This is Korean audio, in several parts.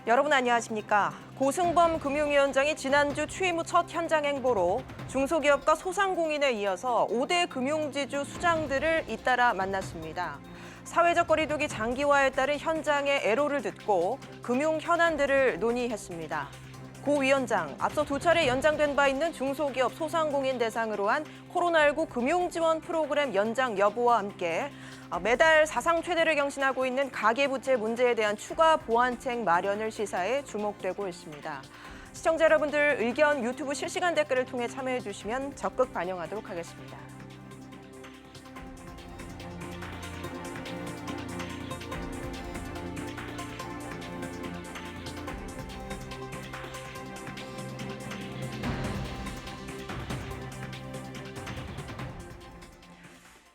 여러분 안녕하십니까? 고승범 금융위원장이 지난주 취임 후 첫 현장 행보로 중소기업과 소상공인에 이어서 5대 금융지주 수장들을 잇따라 만났습니다. 사회적 거리두기 장기화에 따른 현장의 애로를 듣고 금융 현안들을 논의했습니다. 고 위원장, 앞서 두 차례 연장된 바 있는 중소기업 소상공인 대상으로 한 코로나19 금융지원 프로그램 연장 여부와 함께 매달 사상 최대를 경신하고 있는 가계부채 문제에 대한 추가 보완책 마련을 시사해 주목되고 있습니다. 시청자 여러분들 의견 유튜브 실시간 댓글을 통해 참여해 주시면 적극 반영하도록 하겠습니다.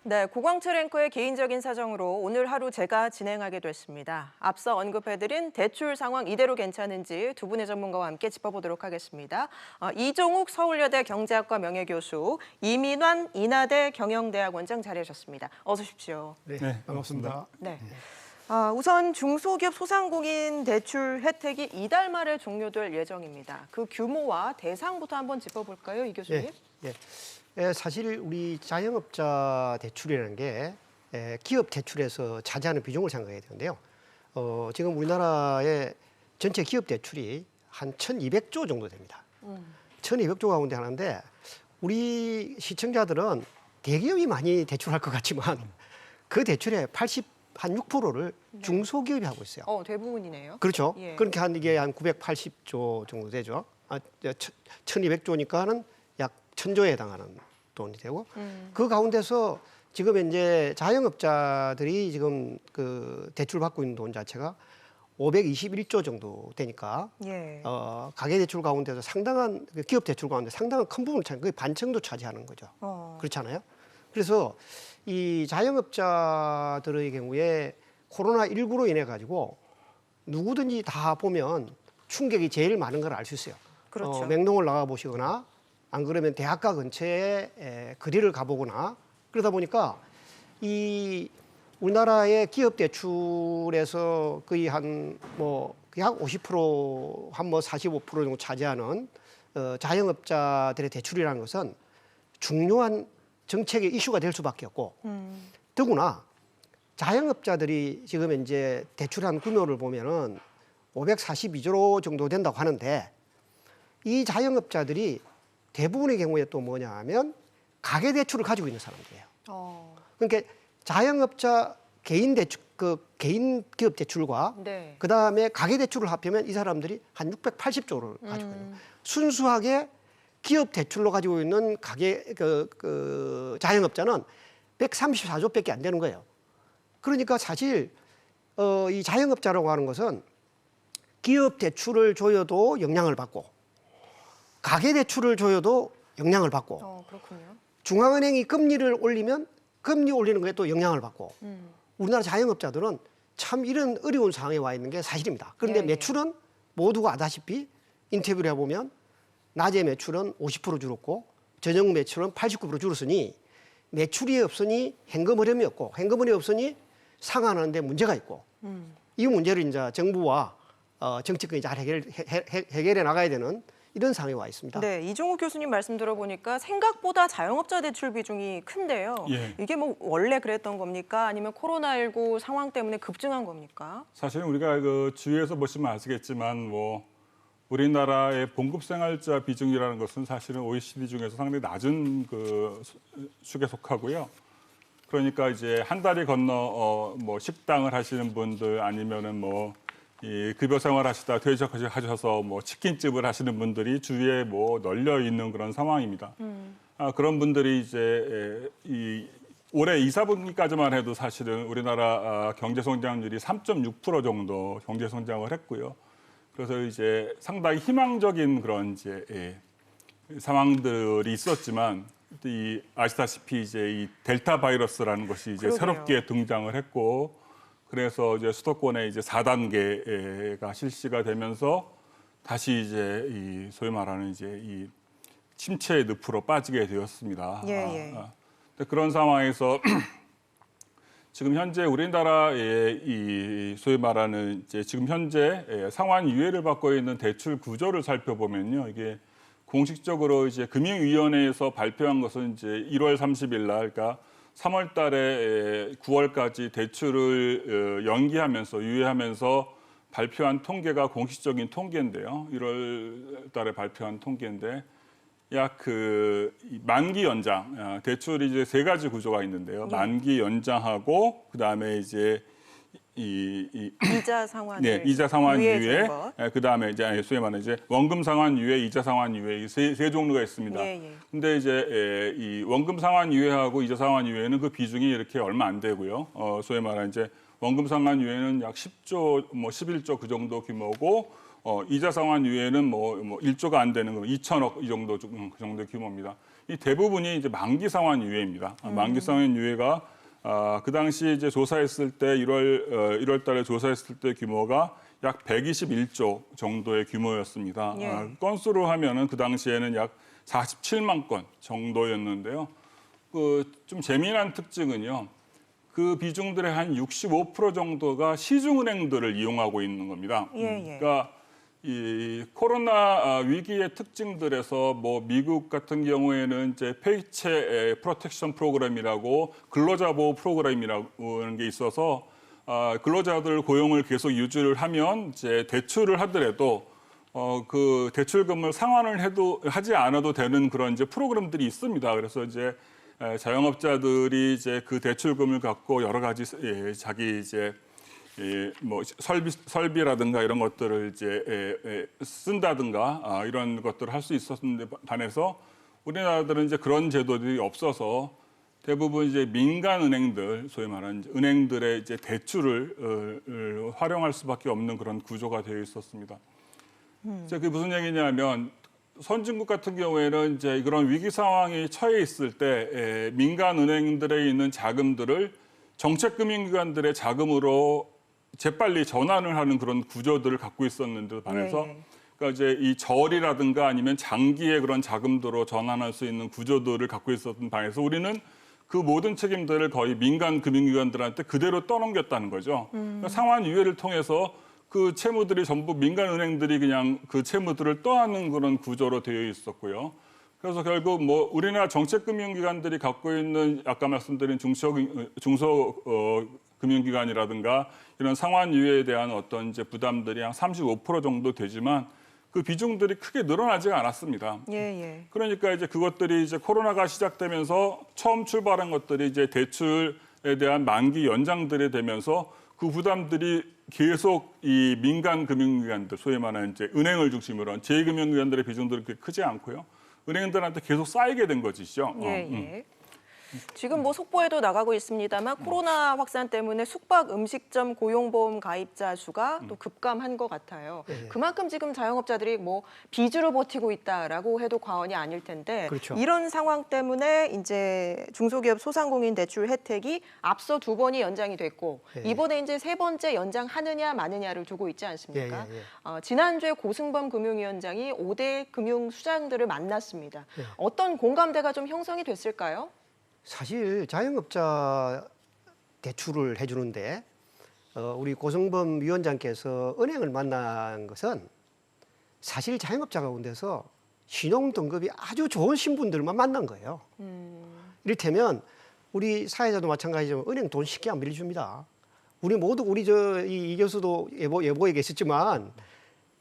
네, 고광철 앵커의 개인적인 사정으로 오늘 하루 제가 진행하게 됐습니다. 앞서 언급해드린 대출 상황 이대로 괜찮은지 두 분의 전문가와 함께 짚어보도록 하겠습니다. 이종욱 서울여대 경제학과 명예교수, 이민환 인하대 경영대학원장 자리하셨습니다. 어서 오십시오. 네, 반갑습니다. 네. 우선 중소기업 소상공인 대출 혜택이 이달 말에 종료될 예정입니다. 그 규모와 대상부터 한번 짚어볼까요, 이 교수님? 사실 우리 자영업자 대출이라는 게 기업 대출에서 차지하는 비중을 생각해야 되는데요. 지금 우리나라의 전체 기업 대출이 한 1,200조 정도 됩니다. 1,200조 가운데 하나인데 우리 시청자들은 대기업이 많이 대출할 것 같지만 그 대출의 한 6%를 중소기업이 하고 있어요. 대부분이네요. 그렇죠. 예. 그렇게 이게 한 980조 정도 되죠. 1,200조니까는 약 1,000조에 해당하는 돈이 되고 그 가운데서 지금 이제 자영업자들이 지금 그 대출 받고 있는 돈 자체가 521조 정도 되니까 예. 가계 대출 가운데서 상당한 기업 대출 가운데 상당한 큰 부분을 차지, 거의 반 정도 차지하는 거죠. 그렇잖아요. 그래서 이 자영업자들의 경우에 코로나19로 인해 가지고 누구든지 다 보면 충격이 제일 많은 걸 알 수 있어요. 그렇죠. 맹동을 나가 보시거나 안 그러면 대학가 근처에 거리를 가보거나 그러다 보니까 이 우리나라의 기업 대출에서 거의 한 50% 한 45% 정도 차지하는 자영업자들의 대출이라는 것은 중요한 정책의 이슈가 될 수밖에 없고 더구나 자영업자들이 지금 이제 대출한 규모를 보면은 542조 정도 된다고 하는데 이 자영업자들이 대부분의 경우에 또 뭐냐 하면 가계 대출을 가지고 있는 사람들이에요. 그러니까 자영업자 개인 대출, 개인 기업 대출과 네. 그 다음에 가계 대출을 합하면 이 사람들이 한 680조를 가지고 있는 거예요. 순수하게 기업 대출로 가지고 있는 가계 자영업자는 134조밖에 안 되는 거예요. 그러니까 사실 이 자영업자라고 하는 것은 기업 대출을 줘도 영향을 받고 가계 대출을 줘도 영향을 받고 그렇군요. 중앙은행이 금리를 올리면 금리 올리는 거에 또 영향을 받고 우리나라 자영업자들은 참 이런 어려운 상황에 와 있는 게 사실입니다. 그런데 매출은 모두가 아다시피 인터뷰를 해보면 낮에 매출은 50% 줄었고 저녁 매출은 89% 줄었으니 매출이 없으니 현금 흐름이 없고 현금 흐름이 없으니 상환하는데 문제가 있고 이 문제를 이제 정부와 정치권이 잘 해결해 나가야 되는 이런 상황에 와 있습니다. 네, 이종욱 교수님 말씀 들어보니까 생각보다 자영업자 대출 비중이 큰데요. 예. 이게 뭐 원래 그랬던 겁니까? 아니면 코로나19 상황 때문에 급증한 겁니까? 사실 우리가 그 주위에서 보시면 아시겠지만 우리나라의 봉급생활자 비중이라는 것은 사실은 OECD 중에서 상당히 낮은 그 축에 속하고요. 그러니까 이제 한 다리 건너 식당을 하시는 분들 아니면은 이 급여 생활하시다 퇴직하셔서 치킨집을 하시는 분들이 주위에 널려 있는 그런 상황입니다. 그런 분들이 이제 올해 2, 4분기까지만 해도 사실은 우리나라 경제 성장률이 3.6% 정도 경제 성장을 했고요. 그래서 이제 상당히 희망적인 그런 이제 상황들이 있었지만 아시다시피 이제 이 델타 바이러스라는 것이 이제 그러게요. 새롭게 등장을 했고. 그래서 이제 수도권에 이제 4단계가 실시가 되면서 다시 이제 소위 말하는 이제 이 침체의 늪으로 빠지게 되었습니다. 예. 그런 상황에서 지금 현재 우리나라의 이 소위 말하는 이제 지금 현재 상환 유예를 받고 있는 대출 구조를 살펴보면요, 이게 공식적으로 이제 금융위원회에서 발표한 것은 이제 1월 30일 날, 그러니까 3월 달에 9월까지 대출을 연기하면서 유예하면서 발표한 통계가 공식적인 통계인데요. 1월 달에 발표한 통계인데 약 만기 연장, 대출이 이제 세 가지 구조가 있는데요. 만기 연장하고 그다음에 이제 이자 상환 이자 상환 유예, 유예해주는 것. 그다음에 이제 소위 말하는 이제 원금 상환 유예, 이자 상환 유예 이 세 종류가 있습니다. 근데 이제 이 원금 상환 유예하고 이자 상환 유예는 그 비중이 이렇게 얼마 안 되고요. 소위 말하는 이제 원금 상환 유예는 약 10조, 11조 그 정도 규모고, 이자 상환 유예는 뭐 1조가 안 되는 거 2천억 이 정도 그 정도 규모입니다. 이 대부분이 이제 만기 상환 유예입니다. 만기 상환 유예가 그 당시 이제 조사했을 때 1월 달에 조사했을 때 규모가 약 121조 정도의 규모였습니다. 건수로 하면은 그 당시에는 약 47만 건 정도였는데요. 좀 재미난 특징은요. 그 비중들의 한 65% 정도가 시중은행들을 이용하고 있는 겁니다. 그러니까 이 코로나 위기의 특징들에서 뭐 미국 같은 경우에는 이제 페이체 프로텍션 프로그램이라고 근로자 보호 프로그램이라는 게 있어서 근로자들 고용을 계속 유지를 하면 이제 대출을 하더라도 그 대출금을 상환을 하지 않아도 되는 그런 이제 프로그램들이 있습니다. 그래서 이제 자영업자들이 이제 그 대출금을 갖고 여러 가지 자기 이제 뭐 설비라든가 이런 것들을 이제 쓴다든가 이런 것들을 할 수 있었는데 반해서 우리나라들은 이제 그런 제도들이 없어서 대부분 이제 민간 은행들, 소위 말하는 은행들의 이제 대출을 활용할 수밖에 없는 그런 구조가 되어 있었습니다. 이제 그게 무슨 얘기냐면 선진국 같은 경우에는 이제 그런 위기 상황에 처해 있을 때 민간 은행들에 있는 자금들을 정책금융기관들의 자금으로 재빨리 전환을 하는 그런 구조들을 갖고 있었는데 반해서 그러니까 이제 이 저리라든가 아니면 장기의 그런 자금도로 전환할 수 있는 구조들을 갖고 있었던 반해서 우리는 그 모든 책임들을 거의 민간 금융기관들한테 그대로 떠넘겼다는 거죠. 그러니까 상환 유예를 통해서 그 채무들이 전부 민간 은행들이 그냥 그 채무들을 떠안는 그런 구조로 되어 있었고요. 그래서 결국 뭐 우리나라 정책금융기관들이 갖고 있는 아까 말씀드린 중소금융기관이라든가 이런 상환 유예에 대한 어떤 이제 부담들이 한 35% 정도 되지만 그 비중들이 크게 늘어나지가 않았습니다. 그러니까 이제 그것들이 이제 코로나가 시작되면서 처음 출발한 것들이 이제 대출에 대한 만기 연장들이 되면서 그 부담들이 계속 이 민간 금융기관들, 소위 말하는 이제 은행을 중심으로 한 제2금융기관들의 비중들이 그렇게 크지 않고요. 은행들한테 계속 쌓이게 된 것이죠. 지금 뭐 속보에도 나가고 있습니다만 코로나 확산 때문에 숙박 음식점 고용보험 가입자 수가 또 급감한 것 같아요. 그만큼 지금 자영업자들이 뭐 비주로 버티고 있다라고 해도 과언이 아닐 텐데 이런 상황 때문에 이제 중소기업 소상공인 대출 혜택이 앞서 2번이 연장이 됐고 이번에 이제 3번째 연장하느냐 마느냐를 두고 있지 않습니까? 지난주에 고승범 금융위원장이 5대 금융수장들을 만났습니다. 어떤 공감대가 좀 형성이 됐을까요? 사실 자영업자 대출을 해주는데 우리 고승범 위원장께서 은행을 만난 것은 사실 자영업자 가운데서 신용 등급이 아주 좋은 신분들만 만난 거예요. 이를테면 우리 사회자도 마찬가지지만 은행 돈 쉽게 안 빌려줍니다. 우리 모두 이 교수도 예보에 계셨지만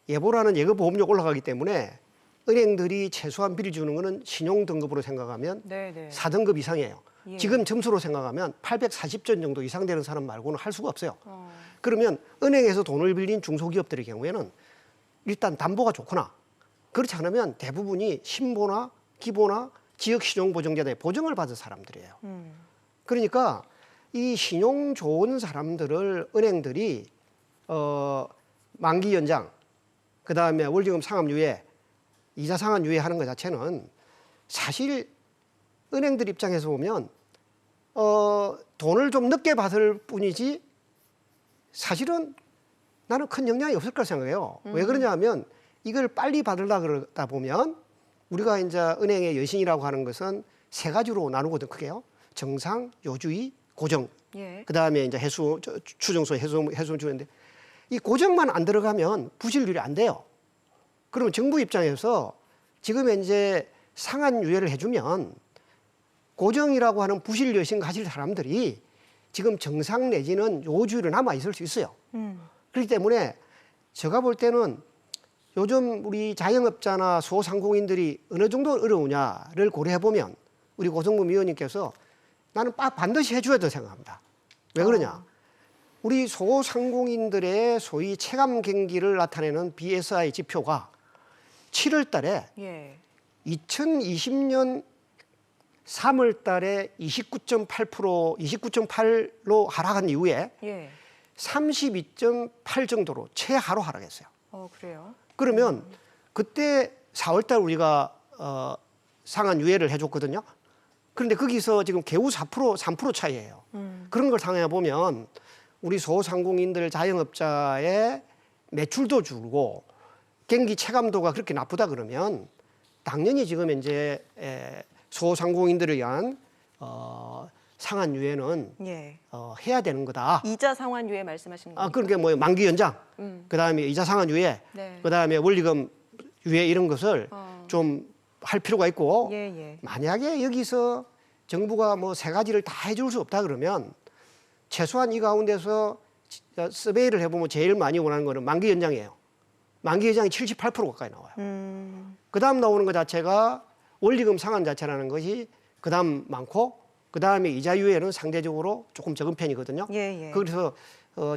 예보라는 예금보험료 올라가기 때문에 은행들이 최소한 빌려주는 거는 신용 등급으로 생각하면 4등급 이상이에요. 지금 점수로 생각하면 840점 정도 이상 되는 사람 말고는 할 수가 없어요. 그러면 은행에서 돈을 빌린 중소기업들의 경우에는 일단 담보가 좋거나 그렇지 않으면 대부분이 신보나 기보나 지역신용보증제도의 보증을 받은 사람들이에요. 그러니까 이 신용 좋은 사람들을 은행들이 만기 연장, 그다음에 월지금 상환 유예, 이자 상환 유예하는 것 자체는 사실 은행들 입장에서 보면 돈을 좀 늦게 받을 뿐이지 사실은 나는 큰 영향이 없을 거라 생각해요. 왜 그러냐 하면 이걸 빨리 받으려 그러다 보면 우리가 이제 은행의 여신이라고 하는 것은 3가지로 나누거든 크게요. 정상, 요주의, 고정 예. 그다음에 이제 추정소 해수원 주는데 이 고정만 안 들어가면 부실률이 안 돼요. 그러면 정부 입장에서 지금 이제 상한 유예를 해주면 고정이라고 하는 부실 여신 가질 사람들이 지금 정상 내지는 요주율에 남아 있을 수 있어요. 그렇기 때문에 제가 볼 때는 요즘 우리 자영업자나 소상공인들이 어느 정도 어려우냐를 고려해 보면 우리 고성범 위원님께서 나는 반드시 해줘야 된다고 생각합니다. 왜 그러냐? 우리 소상공인들의 소위 체감 경기를 나타내는 BSI 지표가 7월 달에 예. 2020년 3월 달에 29.8로 하락한 이후에 예. 32.8 정도로 최하로 하락했어요. 그래요? 그러면 그때 4월 달 우리가 상한 유예를 해줬거든요. 그런데 거기서 지금 겨우 3% 차이예요. 그런 걸 상해 보면 우리 소상공인들 자영업자의 매출도 줄고 경기 체감도가 그렇게 나쁘다 그러면 당연히 지금 이제 소상공인들을 위한 상한 유예는 예. 해야 되는 거다. 이자 상환 유예 말씀하시는 거죠? 그러니까 뭐 만기 연장, 그다음에 이자 상환 유예, 네. 그다음에 원리금 유예 이런 것을 좀 할 필요가 있고 예, 예. 만약에 여기서 정부가 뭐 세 가지를 다 해줄 수 없다 그러면 최소한 이 가운데서 서베이를 해보면 제일 많이 원하는 거는 만기 연장이에요. 만기 연장이 78% 가까이 나와요. 그다음 나오는 것 자체가 원리금 상환 자체라는 것이 그다음 많고 그다음에 이자 유예는 상대적으로 조금 적은 편이거든요. 예, 예. 그래서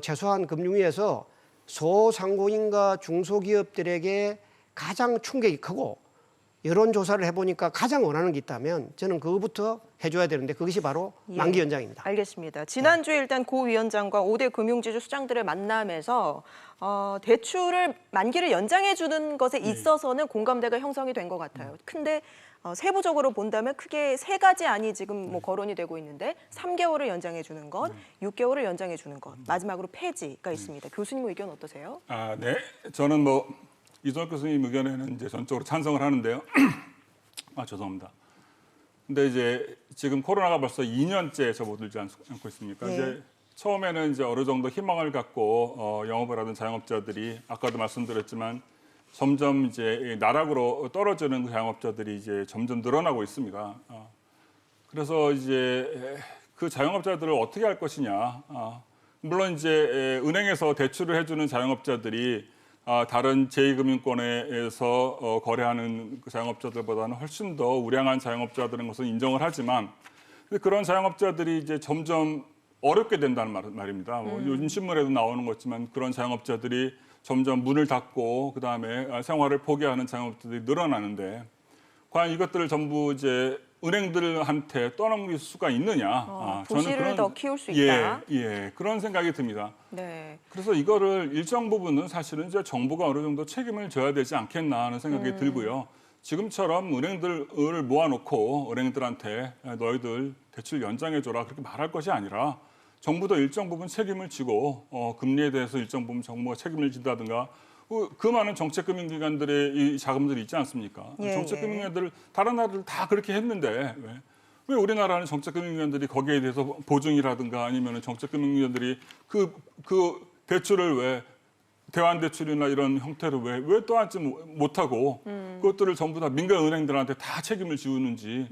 최소한 금융위에서 소상공인과 중소기업들에게 가장 충격이 크고 여론조사를 해보니까 가장 원하는 게 있다면 저는 그거부터 해줘야 되는데 그것이 바로 예. 만기 연장입니다. 알겠습니다. 지난주에 일단 고 위원장과 5대 금융지주 수장들의 만남에서 대출을 만기를 연장해 주는 것에 있어서는 공감대가 형성이 된 것 같아요. 근데 세부적으로 본다면 크게 세 가지 안이 지금 뭐 거론이 되고 있는데 3개월을 연장해 주는 것, 6개월을 연장해 주는 것, 마지막으로 폐지가 있습니다. 교수님 의견 어떠세요? 네. 저는 뭐 이종혁 교수님 의견에는 이제 전적으로 찬성을 하는데요. 죄송합니다. 근데 이제 지금 코로나가 벌써 2년째 접어들지 않고 있습니까? 네. 이제 처음에는 이제 어느 정도 희망을 갖고 영업을 하던 자영업자들이 아까도 말씀드렸지만 점점 이제 나락으로 떨어지는 그 자영업자들이 이제 점점 늘어나고 있습니다. 그래서 이제 그 자영업자들을 어떻게 할 것이냐. 물론 이제 은행에서 대출을 해주는 자영업자들이 다른 제2금융권에서 거래하는 그 자영업자들보다는 훨씬 더 우량한 자영업자들인 것은 인정을 하지만 그런 자영업자들이 이제 점점 어렵게 된다는 말입니다. 요즘 신문에도 나오는 것지만 그런 자영업자들이 점점 문을 닫고 그다음에 생활을 포기하는 자영업자들이 늘어나는데 과연 이것들을 전부 이제 은행들한테 떠넘길 수가 있느냐? 부실을 더 키울 수 있다. 예, 그런 생각이 듭니다. 네. 그래서 이거를 일정 부분은 사실은 이제 정부가 어느 정도 책임을 져야 되지 않겠나 하는 생각이 들고요. 지금처럼 은행들을 모아놓고 은행들한테 너희들 대출 연장해줘라 그렇게 말할 것이 아니라 정부도 일정 부분 책임을 지고 금리에 대해서 일정 부분 정부가 책임을 진다든가 그 많은 정책금융기관들의 이 자금들이 있지 않습니까? 예, 정책금융기관들 다른 나라들 다 그렇게 했는데 왜 우리나라는 정책금융기관들이 거기에 대해서 보증이라든가 아니면 정책금융기관들이 그 대출을 왜 대환대출이나 이런 형태로 왜 떠안지 못하고 그것들을 전부 다 민간은행들한테 다 책임을 지우는지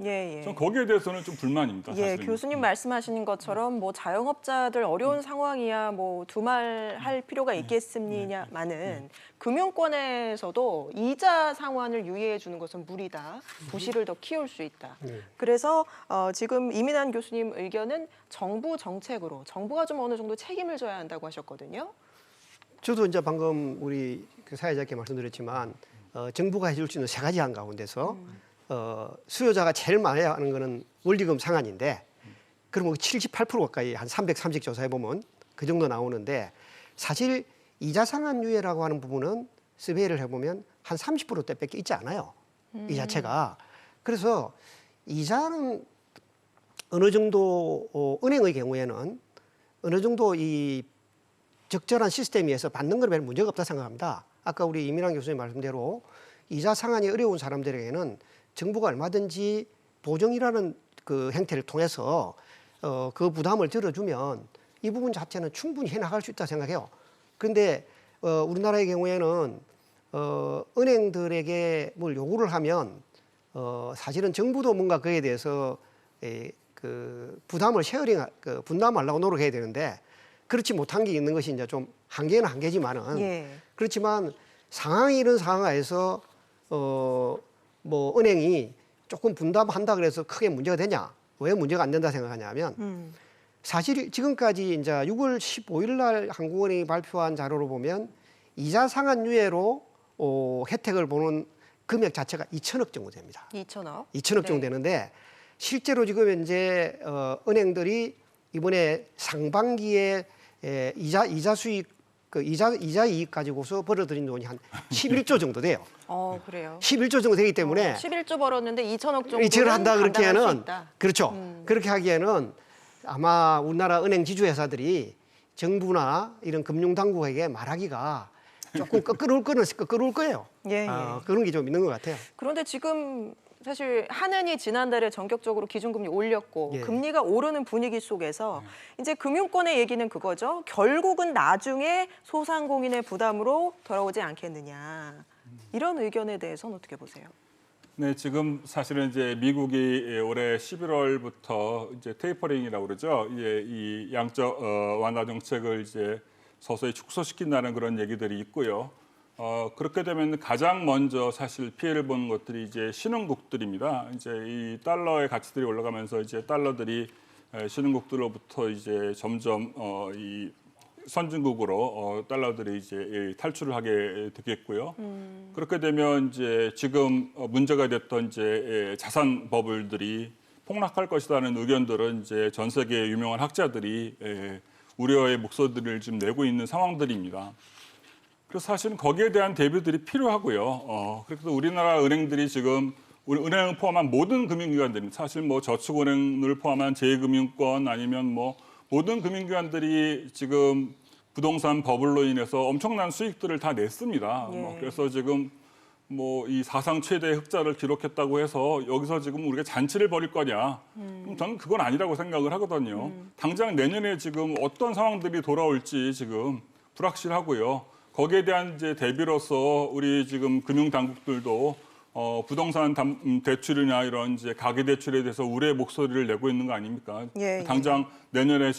전 거기에 대해서는 좀 불만입니다. 예, 사실은. 교수님 말씀하시는 것처럼 뭐 자영업자들 어려운 상황이야 뭐 두말할 필요가 있겠습니다만은 금융권에서도 이자 상환을 유예해 주는 것은 무리다. 부실을 더 키울 수 있다. 그래서 지금 이민환 교수님 의견은 정부 정책으로 정부가 좀 어느 정도 책임을 져야 한다고 하셨거든요. 저도 이제 방금 우리 그 사회자께 말씀드렸지만 정부가 해줄 수 있는 세 가지 안 가운데서 수요자가 제일 많이 하는 거는 원리금 상환인데 그러면 78% 가까이 한 330 조사해 보면 그 정도 나오는데 사실 이자 상환 유예라고 하는 부분은 서베이를 해보면 한 30%대밖에 있지 않아요. 이 자체가. 그래서 이자는 어느 정도 은행의 경우에는 어느 정도 이 적절한 시스템에서 받는 건 별 문제가 없다 생각합니다. 아까 우리 이민환 교수님 말씀대로 이자 상환이 어려운 사람들에게는 정부가 얼마든지 보증이라는 그 행태를 통해서 그 부담을 들어주면 이 부분 자체는 충분히 해나갈 수 있다 생각해요. 그런데 우리나라의 경우에는 은행들에게 뭘 요구를 하면 사실은 정부도 뭔가 그에 대해서 그 부담을 분담하려고 노력해야 되는데 그렇지 못한 게 있는 것이 이제 좀 한계는 한계지만은 예. 그렇지만 상황이 이런 상황에서 뭐 은행이 조금 분담한다 그래서 크게 문제가 되냐? 왜 문제가 안 된다 생각하냐면 사실 지금까지 이제 6월 15일 날 한국은행이 발표한 자료로 보면 이자 상환유예로 혜택을 보는 금액 자체가 2천억 정도 됩니다. 2천억. 2천억 정도 되는데 실제로 지금 현재 은행들이 이번에 상반기에 이자 수익 이자 이익 가지고서 벌어들인 돈이 한 11조 정도 돼요. 그래요. 11조 정도 되기 때문에 11조 벌었는데 2천억 정도는 이체를 한다 감당할 수 그렇기에는 있다. 그렇죠. 그렇게 하기에는 아마 우리나라 은행 지주회사들이 정부나 이런 금융당국에게 말하기가 조금 끄끄러울 거예요. 예, 예. 그런 게 좀 있는 것 같아요. 그런데 지금 사실 한은이 지난달에 전격적으로 기준금리 올렸고 예. 금리가 오르는 분위기 속에서 이제 금융권의 얘기는 그거죠. 결국은 나중에 소상공인의 부담으로 돌아오지 않겠느냐. 이런 의견에 대해서는 어떻게 보세요? 네, 지금 사실은 이제 미국이 올해 11월부터 이제 테이퍼링이라고 그러죠. 이제 이 양적 완화 정책을 이제 서서히 축소시킨다는 그런 얘기들이 있고요. 그렇게 되면 가장 먼저 사실 피해를 보는 것들이 이제 신흥국들입니다. 이제 이 달러의 가치들이 올라가면서 이제 달러들이 신흥국들로부터 이제 점점 이 선진국으로 달러들이 이제 탈출을 하게 되겠고요. 그렇게 되면 이제 지금 문제가 됐던 이제 자산 버블들이 폭락할 것이라는 의견들은 이제 전 세계 유명한 학자들이 우려의 목소리를 지금 내고 있는 상황들입니다. 그래서 사실은 거기에 대한 대비들이 필요하고요. 그래서 우리나라 은행들이 지금 우리 은행을 포함한 모든 금융기관들이 사실 뭐 저축은행을 포함한 제2금융권 아니면 뭐 모든 금융기관들이 지금 부동산 버블로 인해서 엄청난 수익들을 다 냈습니다. 예. 그래서 지금 뭐 이 사상 최대 흑자를 기록했다고 해서 여기서 지금 우리가 잔치를 벌일 거냐? 저는 그건 아니라고 생각을 하거든요. 당장 내년에 지금 어떤 상황들이 돌아올지 지금 불확실하고요. 거기에 대한 이제 대비로서 우리 지금 금융 당국들도 부동산 대출이나 이런 이제 가계 대출에 대해서 우려의 목소리를 내고 있는 거 아닙니까? 예, 예. 당장 내년에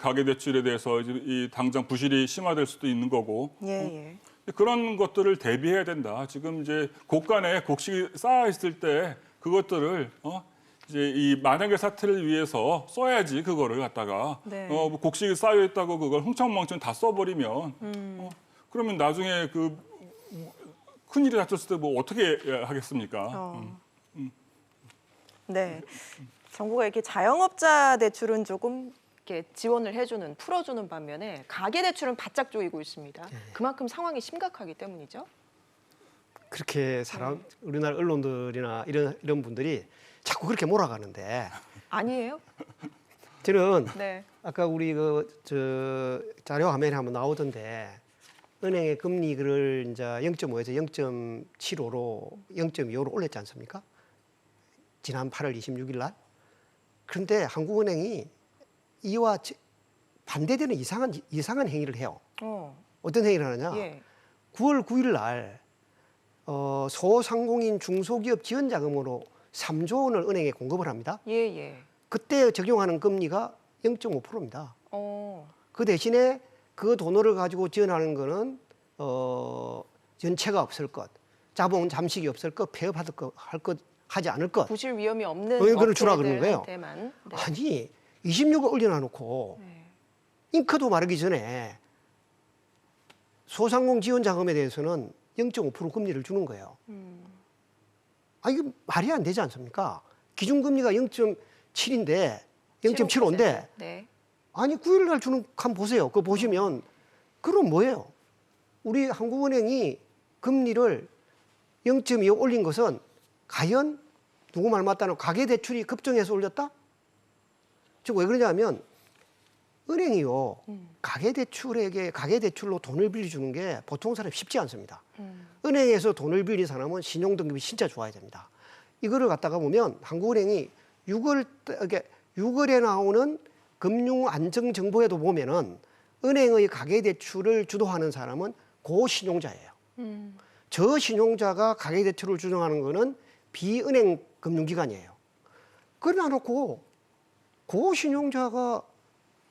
가계 대출에 대해서 이 당장 부실이 심화될 수도 있는 거고. 예, 예. 그런 것들을 대비해야 된다. 지금 이제 곳간에 곡식이 쌓여 있을 때 그것들을 이제 이 만약의 사태를 위해서 써야지 그거를 갖다가 네. 곡식이 쌓여 있다고 그걸 흥청망청 다 써버리면 그러면 나중에 그 큰일이 닥쳤을 때 뭐 어떻게 하겠습니까? 네. 정부가 이렇게 자영업자 대출은 조금 이렇게 지원을 해주는, 풀어주는 반면에 가계 대출은 바짝 조이고 있습니다. 그만큼 상황이 심각하기 때문이죠. 그렇게 우리나라 언론들이나 이런 분들이 자꾸 그렇게 몰아가는데 아니에요? 저는 네. 아까 우리 저 자료 화면에 한번 나오던데 은행의 금리를 이제 0.5에서 0.75로 0.25로 올렸지 않습니까? 지난 8월 26일 날. 그런데 한국은행이 이와 반대되는 이상한 행위를 해요. 어떤 행위를 하느냐? 예. 9월 9일 날 소상공인 중소기업 지원 자금으로 3조 원을 은행에 공급을 합니다. 예, 예. 그때 적용하는 금리가 0.5%입니다. 그 대신에 그 돈을 가지고 지원하는 거는 연체가 없을 것, 자본 잠식이 없을 것, 폐업할 것, 하지 않을 것. 부실 위험이 없는 그걸 주라 그러는 거예요. 업체들한테만. 네. 아니 26을 올려놔놓고 잉크도 마르기 전에 소상공 지원 자금에 대해서는 0.5% 금리를 주는 거예요. 아 이거 말이 안 되지 않습니까? 기준금리가 0.7인데 0.75인데 네. 아니 9일 날 주는 칸 보세요. 그거 보시면 그럼 뭐예요? 우리 한국은행이 금리를 0.25 올린 것은 과연 누구 말 맞다는 가계대출이 급증해서 올렸다? 즉 왜 그러냐면 은행이요 가계대출로 돈을 빌려주는 게 보통 사람이 쉽지 않습니다. 은행에서 돈을 빌린 사람은 신용등급이 진짜 좋아야 됩니다. 이거를 갖다가 보면 한국은행이 6월에 나오는 금융안정정보에도 보면은 은행의 가계대출을 주도하는 사람은 고신용자예요. 저신용자가 가계대출을 주도하는 거는 비은행 금융기관이에요. 그러나 놓고 고신용자가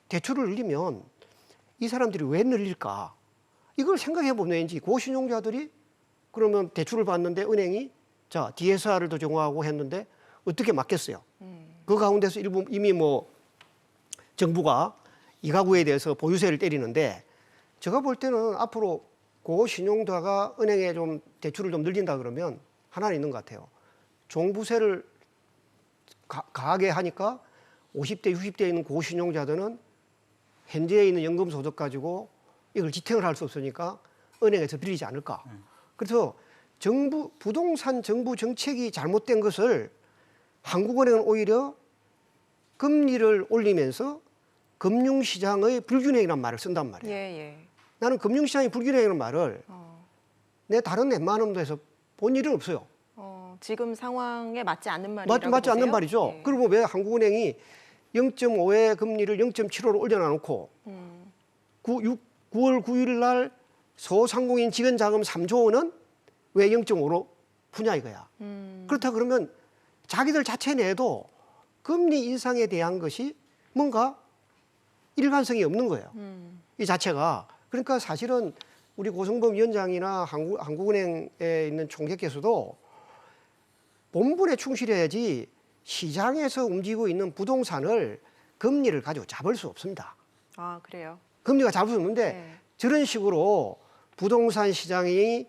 대출을 늘리면 이 사람들이 왜 늘릴까? 이걸 생각해 보면지 고신용자들이 그러면 대출을 받는데 은행이 자 DSR을 더 정하고 했는데 어떻게 막겠어요? 그 가운데서 일부 이미 뭐 정부가 이 가구에 대해서 보유세를 때리는데 제가 볼 때는 앞으로 고신용자가 은행에 좀 대출을 좀 늘린다 그러면 하나는 있는 것 같아요. 종부세를 가하게 하니까 50대, 60대에 있는 고신용자들은 현재에 있는 연금 소득 가지고 이걸 지탱을 할 수 없으니까 은행에서 빌리지 않을까. 그래서 부동산 정부 정책이 잘못된 것을 한국은행은 오히려 금리를 올리면서 금융시장의 불균형이라는 말을 쓴단 말이에요. 예. 나는 금융시장의 불균형이라는 말을 내 다른 웬만한 데서 본 일은 없어요. 지금 상황에 맞지 않는 말이라고 맞지 않는 보세요? 말이죠. 예. 그리고 왜 한국은행이 0.5의 금리를 0.75로 올려놔놓고 9월 9일 날 소상공인 지원자금 3조 원은 왜 0.5로 푸냐 이거야. 그렇다 그러면 자기들 자체 내도 금리 인상에 대한 것이 뭔가 일관성이 없는 거예요. 이 자체가. 그러니까 사실은 우리 고승범 위원장이나 한국은행에 있는 총재께서도 본분에 충실해야지 시장에서 움직이고 있는 부동산을 금리를 가지고 잡을 수 없습니다. 아, 그래요? 금리가 잡을 수 없는데 네. 저런 식으로 부동산 시장이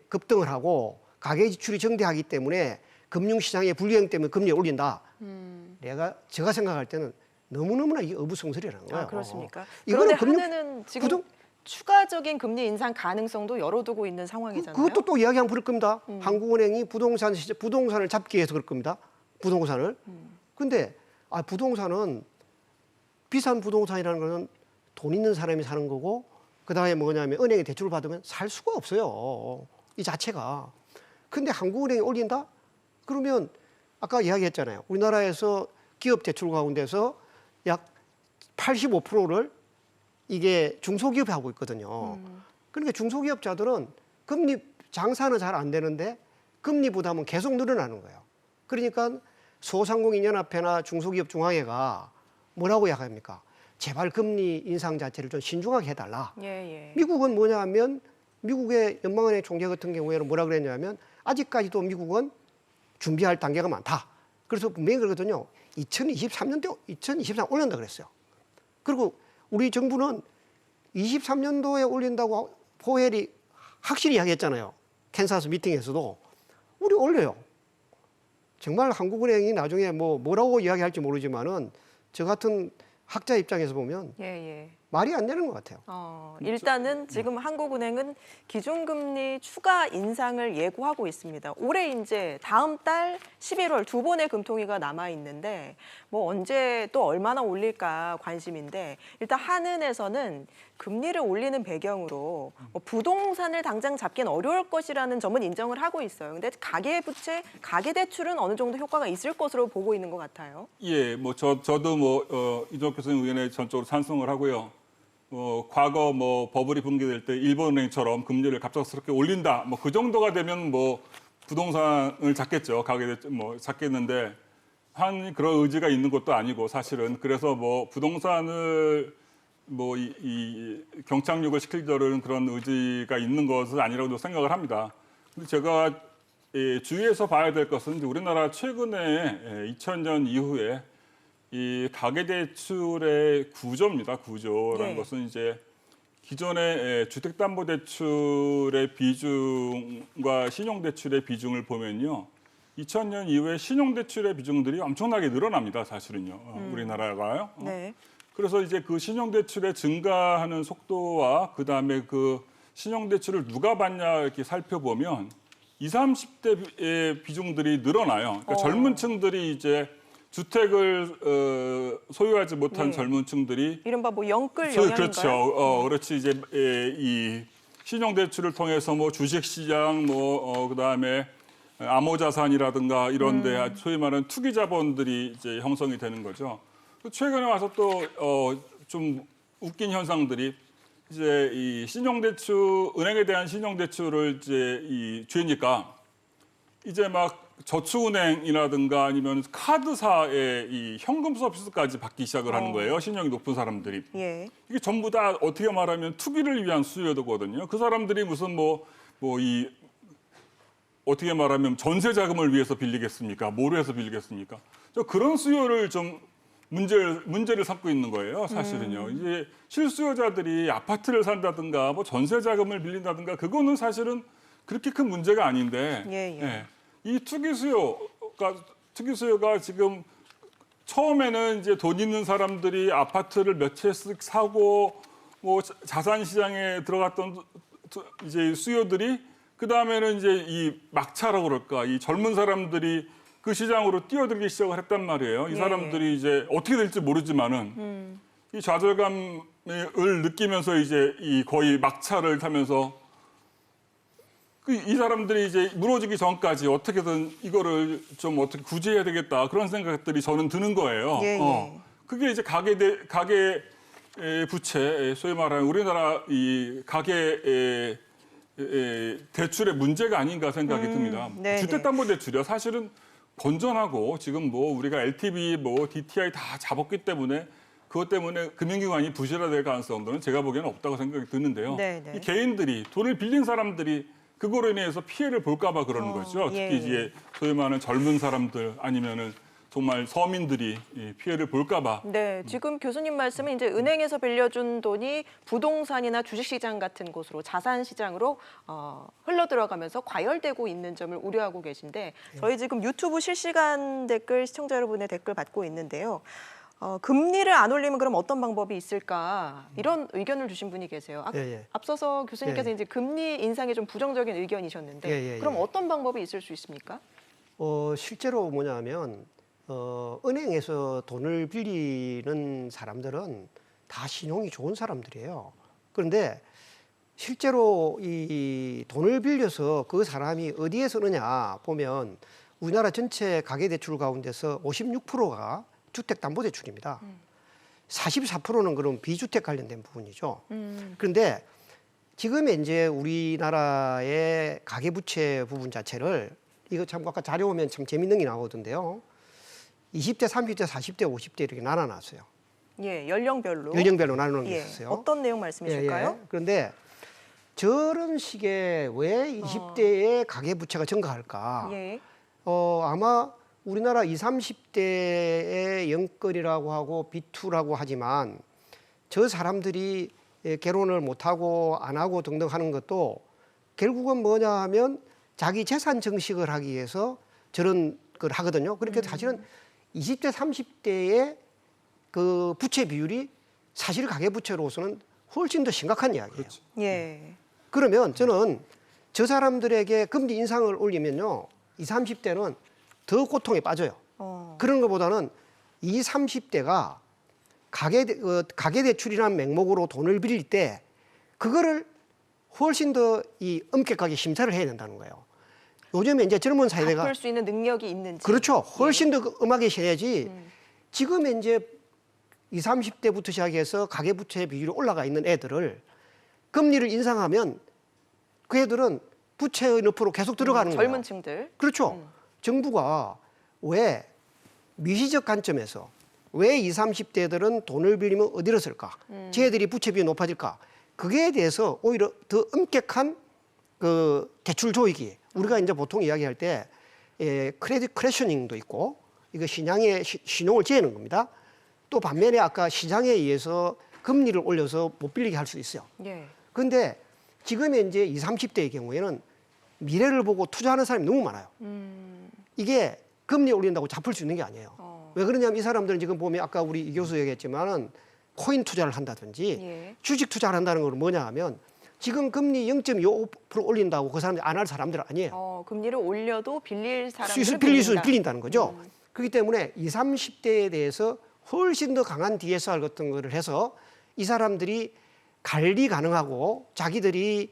급등을 하고 가계 지출이 증대하기 때문에 금융시장의 불균형 때문에 금리를 올린다. 제가 생각할 때는 너무너무나 이게 어부성설이라는 거예요. 아, 그렇습니까? 이거는 그런데 한은은 지금 추가적인 금리 인상 가능성도 열어두고 있는 상황이잖아요. 그것도 또 이야기하면 그럴 겁니다. 한국은행이 부동산을 잡기 위해서 그럴 겁니다. 부동산을. 근데 부동산은 비싼 부동산이라는 거는 돈 있는 사람이 사는 거고 그다음에 뭐냐면 은행에 대출을 받으면 살 수가 없어요. 이 자체가. 근데 한국은행이 올린다? 그러면 아까 이야기했잖아요. 우리나라에서 기업 대출 가운데서 약 85%를 이게 중소기업이 하고 있거든요. 그러니까 중소기업자들은 금리 장사는 잘 안 되는데 금리 부담은 계속 늘어나는 거예요. 그러니까 소상공인연합회나 중소기업중앙회가 뭐라고 이야기합니까? 제발 금리 인상 자체를 좀 신중하게 해달라. 예. 미국은 뭐냐면 미국의 연방은행 총재 같은 경우에는 뭐라 그랬냐면 아직까지도 미국은 준비할 단계가 많다. 그래서 분명히 그러거든요. 2023 올린다 그랬어요. 그리고 우리 정부는 23년도에 올린다고 포웰이 확실히 이야기했잖아요. 캔사스 미팅에서도. 우리 올려요. 정말 한국은행이 나중에 뭐라고 이야기할지 모르지만은 저 같은 학자 입장에서 보면 예. 말이 안 되는 것 같아요. 일단은 지금 한국은행은 기준금리 추가 인상을 예고하고 있습니다. 올해 이제 다음 달 11월 두 번의 금통위가 남아 있는데 뭐 언제 또 얼마나 올릴까 관심인데 일단 한은에서는 금리를 올리는 배경으로 부동산을 당장 잡기는 어려울 것이라는 점은 인정을 하고 있어요. 근데 가계부채, 가계대출은 어느 정도 효과가 있을 것으로 보고 있는 것 같아요. 예, 저도 이종혁 교수님 의견에 전적으로 찬성을 하고요. 과거 버블이 붕괴될 때 일본은행처럼 금리를 갑작스럽게 올린다. 그 정도가 되면 부동산을 잡겠죠. 가계대출 잡겠는데 한 그런 의지가 있는 것도 아니고 사실은 그래서 부동산을 이 경착륙을 시키려는 그런 의지가 있는 것은 아니라고 생각을 합니다. 근데 제가 주의해서 봐야 될 것은 이제 우리나라 최근에 2000년 이후에 이 가계대출의 구조입니다. 구조라는 것은 이제 기존의 주택담보대출의 비중과 신용대출의 비중을 보면요. 2000년 이후에 신용대출의 비중들이 엄청나게 늘어납니다. 사실은요. 우리나라가요. 네. 그래서 이제 그 신용대출의 증가하는 속도와 그다음에 그 신용대출을 누가 받냐 이렇게 살펴보면 20, 30대의 비중들이 늘어나요. 그러니까 젊은 층들이 이제 주택을 소유하지 못한 젊은 층들이 이른바 영끌 영향인가요? 그렇죠. 그렇지 이제 이 신용대출을 통해서 주식시장 그다음에 암호자산이라든가 이런데 소위 말하는 투기 자본들이 이제 형성이 되는 거죠. 최근에 와서 또 좀 웃긴 현상들이 이제 이 신용대출 은행에 대한 신용대출을 이제 주니까 이제 막 저축은행이라든가 아니면 카드사의 이 현금 서비스까지 받기 시작을 하는 거예요. 신용이 높은 사람들이. 예. 이게 전부 다 어떻게 말하면 투기를 위한 수요도거든요. 그 사람들이 무슨 어떻게 말하면 전세 자금을 위해서 빌리겠습니까? 뭐로 해서 빌리겠습니까? 그런 수요를 좀 문제를 삼고 있는 거예요, 사실은요. 이제 실수요자들이 아파트를 산다든가 뭐 전세 자금을 빌린다든가 그거는 사실은 그렇게 큰 문제가 아닌데 예. 이 투기 수요가 지금 처음에는 이제 돈 있는 사람들이 아파트를 몇 채씩 사고 뭐 자산 시장에 들어갔던 이제 수요들이 그 다음에는 이제 이 막차라고 그럴까 이 젊은 사람들이 그 시장으로 뛰어들기 시작을 했단 말이에요. 이 사람들이 이제 어떻게 될지 모르지만은 이 좌절감을 느끼면서 이제 이 거의 막차를 타면서 이 사람들이 이제 무너지기 전까지 어떻게든 이거를 좀 어떻게 구제해야 되겠다 그런 생각들이 저는 드는 거예요. 그게 이제 가계 부채, 소위 말하는 우리나라 이 가계 대출의 문제가 아닌가 생각이 듭니다. 주택담보대출이요. 사실은 건전하고 지금 뭐 우리가 LTV, 뭐 DTI 다 잡았기 때문에 그것 때문에 금융기관이 부실화될 가능성들은 제가 보기에는 없다고 생각이 드는데요. 이 개인들이 돈을 빌린 사람들이 그거로 인해서 피해를 볼까 봐 그러는 거죠. 특히 이제 소위 말하는 젊은 사람들 아니면은 정말 서민들이 피해를 볼까 봐. 네, 지금 교수님 말씀은 이제 은행에서 빌려준 돈이 부동산이나 주식시장 같은 곳으로 자산시장으로 흘러 들어가면서 과열되고 있는 점을 우려하고 계신데 저희 지금 유튜브 실시간 댓글 시청자 여러분의 댓글 받고 있는데요. 금리를 안 올리면 그럼 어떤 방법이 있을까 이런 의견을 주신 분이 계세요. 앞서서 교수님께서 이제 금리 인상에 좀 부정적인 의견이셨는데 그럼 어떤 방법이 있을 수 있습니까? 실제로 뭐냐면 은행에서 돈을 빌리는 사람들은 다 신용이 좋은 사람들이에요. 그런데 실제로 이 돈을 빌려서 그 사람이 어디에 쓰느냐 보면 우리나라 전체 가계대출 가운데서 56%가 주택담보대출입니다. 44%는 그럼 비주택 관련된 부분이죠. 그런데 지금 이제 우리나라의 가계부채 부분 자체를 이거 참 아까 자료 보면 참 재밌는 게 나오던데요. 20대, 30대, 40대, 50대 이렇게 나눠놨어요. 예, 연령별로. 연령별로 나누는 게 있었어요. 어떤 내용 말씀이실까요? 그런데 저런 식의 왜 20대의 가계부채가 증가할까? 아마 우리나라 20, 30대의 영끌이라고 하고 비투라고 하지만 저 사람들이 결혼을 못하고 안 하고 등등 하는 것도 결국은 뭐냐 하면 자기 재산 증식을 하기 위해서 저런 걸 하거든요. 그러니까 사실은 20대, 30대의 그 부채 비율이 사실 가계부채로서는 훨씬 더 심각한 이야기예요. 그렇죠. 그러면 저는 저 사람들에게 금리 인상을 올리면요. 20, 30대는 더 고통에 빠져요. 그런 것보다는 20, 30대가 가계대출이라는 명목으로 돈을 빌릴 때 그거를 훨씬 더 이 엄격하게 심사를 해야 된다는 거예요. 요즘에 이제 젊은 세대가 갚을 수 있는 능력이 있는지. 그렇죠. 훨씬 더 엄하게 해야지. 지금 이제 20, 30대부터 시작해서 가계부채 비율이 올라가 있는 애들을 금리를 인상하면 그 애들은 부채의 늪으로 계속 들어가는 거예요. 젊은 층들. 그렇죠. 정부가 왜 미시적 관점에서 왜 20, 30대들은 돈을 빌리면 어디로 쓸까? 쟤들이 부채 비율이 높아질까? 그게 대해서 오히려 더 엄격한 그 대출 조익이 우리가 이제 보통 이야기할 때 크레딧 크래셔닝도 있고 이거 신용을 재는 겁니다. 또 반면에 아까 시장에 의해서 금리를 올려서 못 빌리게 할 수 있어요. 그런데 지금의 이제 20, 30대의 경우에는 미래를 보고 투자하는 사람이 너무 많아요. 이게 금리 올린다고 잡을 수 있는 게 아니에요. 왜 그러냐면 이 사람들은 지금 보면 아까 우리 이 교수 얘기했지만은 코인 투자를 한다든지 주식 투자를 한다는 건 뭐냐 하면 지금 금리 0.25% 올린다고 그 사람들이 안 할 사람들은 아니에요. 금리를 올려도 빌릴 사람들은 수익을 빌릴 수 빌린다는 거죠. 그렇기 때문에 20, 30대에 대해서 훨씬 더 강한 DSR 같은 거를 해서 이 사람들이 관리 가능하고 자기들이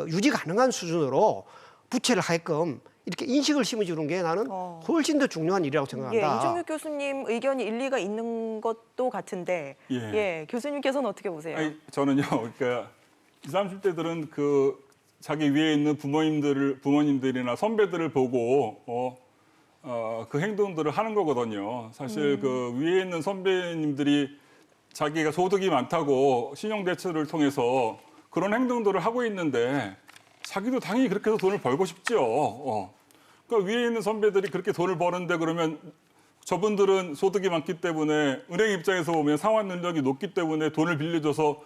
유지 가능한 수준으로 부채를 하게끔 이렇게 인식을 심어주는 게 나는 훨씬 더 중요한 일이라고 예, 생각한다. 이종육 교수님 의견이 일리가 있는 것도 같은데 예, 교수님께서는 어떻게 보세요? 아니, 저는요, 그러니까 20, 30대들은 그 자기 위에 있는 부모님들이나 선배들을 보고 그 행동들을 하는 거거든요. 사실 그 위에 있는 선배님들이 자기가 소득이 많다고 신용대출을 통해서 그런 행동들을 하고 있는데 자기도 당연히 그렇게 해서 돈을 벌고 싶죠. 그러니까 위에 있는 선배들이 그렇게 돈을 버는데 그러면 저분들은 소득이 많기 때문에 은행 입장에서 보면 상환 능력이 높기 때문에 돈을 빌려줘서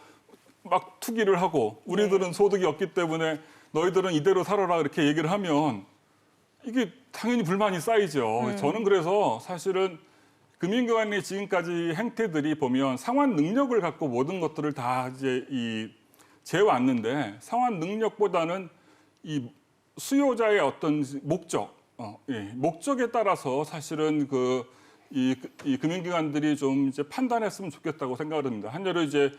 막 투기를 하고 우리들은 소득이 없기 때문에 너희들은 이대로 살아라 이렇게 얘기를 하면 이게 당연히 불만이 쌓이죠. 저는 그래서 사실은 금융기관의 지금까지 행태들이 보면 상환 능력을 갖고 모든 것들을 다 이제 재왔는데 상환 능력보다는 이 수요자의 어떤 목적, 목적에 따라서 사실은 이 금융기관들이 좀 이제 판단했으면 좋겠다고 생각을 합니다. 한여로 이제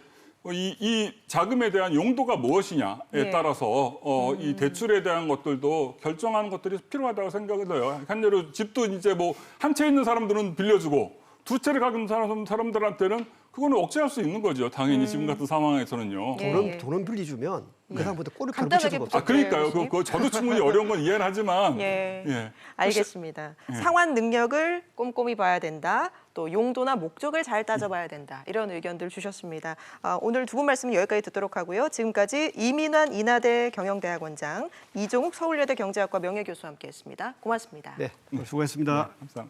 이 자금에 대한 용도가 무엇이냐에 따라서 이 대출에 대한 것들도 결정하는 것들이 필요하다고 생각을 해요. 한여로 집도 이제 뭐 한 채 있는 사람들은 빌려주고 두 채를 가진 사람들한테는 그거는 억제할 수 있는 거죠. 당연히 지금 같은 상황에서는요. 돈은 빌려주면 그 사람부터 꼬리표를 간단하게 붙일 수가 없어요. 그러니까요. 교수님? 그거 저도 충분히 어려운 건 이해는 하지만 예, 알겠습니다. 상환 능력을 꼼꼼히 봐야 된다. 또 용도나 목적을 잘 따져봐야 된다. 이런 의견들 주셨습니다. 오늘 두 분 말씀 여기까지 듣도록 하고요. 지금까지 이민환 인하대 경영대학원장, 이종욱 서울여대 경제학과 명예교수와 함께했습니다. 고맙습니다. 네, 수고했습니다. 감사합니다.